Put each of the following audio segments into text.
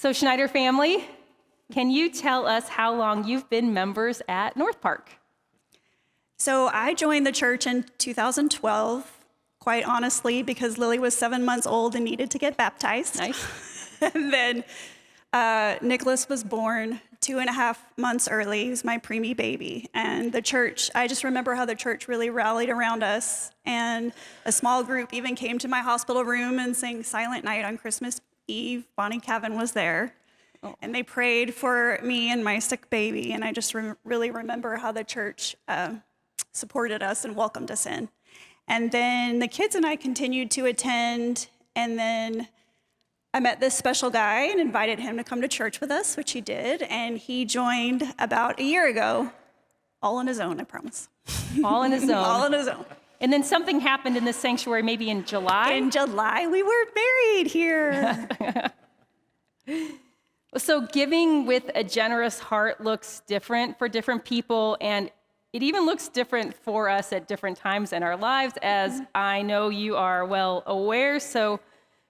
So Schneider family, can you tell us how long you've been members at NorthPark? So I joined the church in 2012, quite honestly, because Lily was 7 months old and needed to get baptized. Nice. And then Nicholas was born 2.5 months early. He was my preemie baby. And the church, I just remember how the church really rallied around us. And a small group even came to my hospital room and sang Silent Night on Christmas Eve. Bonnie Cavan was there. Oh. And they prayed for me and my sick baby. And I just really remember how the church supported us and welcomed us in. And then the kids and I continued to attend. And then I met this special guy and invited him to come to church with us, which he did. And he joined about a year ago, all on his own, I promise. All on his own. All on his own. And then something happened in this sanctuary, maybe in July? In July, we were married here. So giving with a generous heart looks different for different people, and it even looks different for us at different times in our lives, as I know you are well aware. So,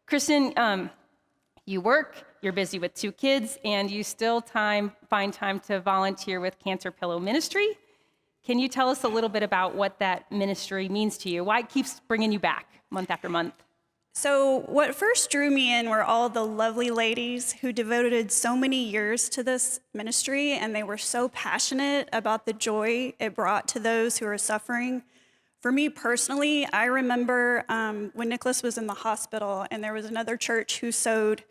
Kristen, you work, you're busy with 2 kids, and you still find time to volunteer with Cancer Pillow Ministry. Can you tell us a little bit about what that ministry means to you? Why it keeps bringing you back month after month? So what first drew me in were all the lovely ladies who devoted so many years to this ministry, and they were so passionate about the joy it brought to those who are suffering. For me personally, I remember when Nicholas was in the hospital, and there was another church who sewed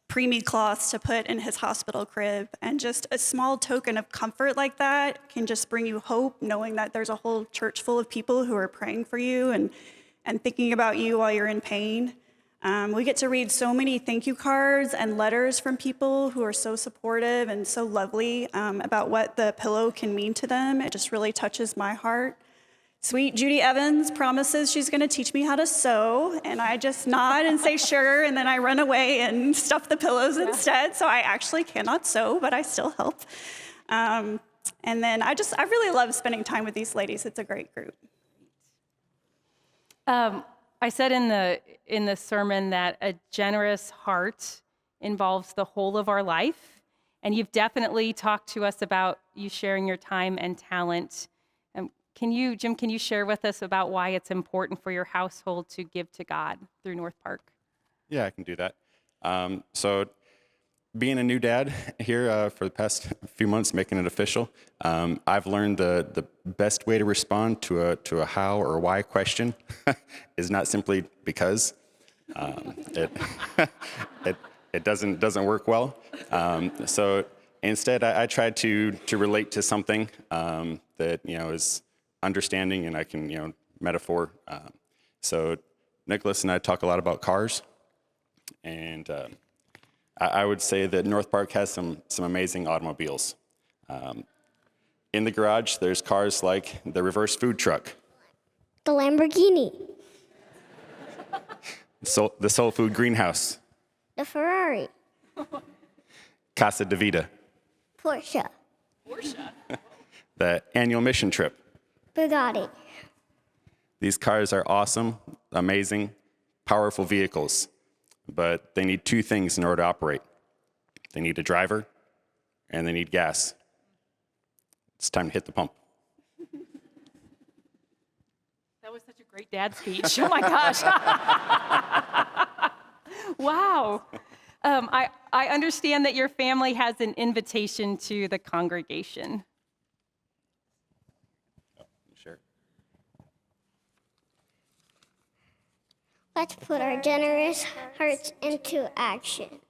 preemie cloths to put in his hospital crib, and just a small token of comfort like that can just bring you hope, knowing that there's a whole church full of people who are praying for you and thinking about you while you're in pain. We get to read so many thank you cards and letters from people who are so supportive and so lovely about what the pillow can mean to them. It just really touches my heart. Sweet Judy Evans promises she's going to teach me how to sew, and I just nod and say sure, and then I run away and stuff the pillows instead. So I actually cannot sew, but I still help. And then I really love spending time with these ladies. It's a great group. I said in the sermon that a generous heart involves the whole of our life, and you've definitely talked to us about you sharing your time and talent. Jim, can you share with us about why it's important for your household to give to God through NorthPark? Yeah, I can do that. So being a new dad here for the past few months, making it official, I've learned the best way to respond to a how or why question is not simply because. It doesn't work well. So instead, I try to relate to something that is understanding, and I can metaphor. So Nicholas and I talk a lot about cars, and I would say that NorthPark has some amazing automobiles. In the garage, there's cars like the reverse food truck, the Lamborghini, the soul food greenhouse, the Ferrari, Casa de Vida, Porsche, the annual mission trip. Bugatti. These cars are awesome, amazing, powerful vehicles, but they need 2 things in order to operate. They need a driver, and they need gas. It's time to hit the pump. That was such a great dad speech. Oh my gosh. Wow. I understand that your family has an invitation to the congregation. Sure. Let's put our generous hearts into action.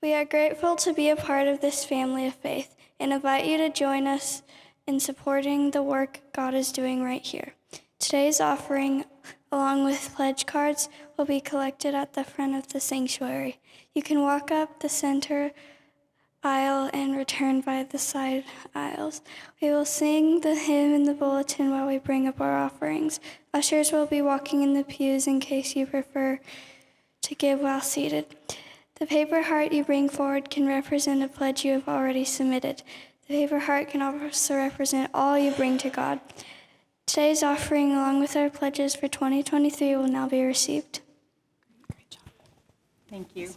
We are grateful to be a part of this family of faith and invite you to join us in supporting the work God is doing right here. Today's offering, along with pledge cards, will be collected at the front of the sanctuary. You can walk up the center aisle and return by the side aisles. We will sing the hymn in the bulletin while we bring up our offerings. Ushers will be walking in the pews in case you prefer to give while seated. The paper heart you bring forward can represent a pledge you have already submitted. The paper heart can also represent all you bring to God. Today's offering, along with our pledges for 2023, will now be received. Great job. Thank you.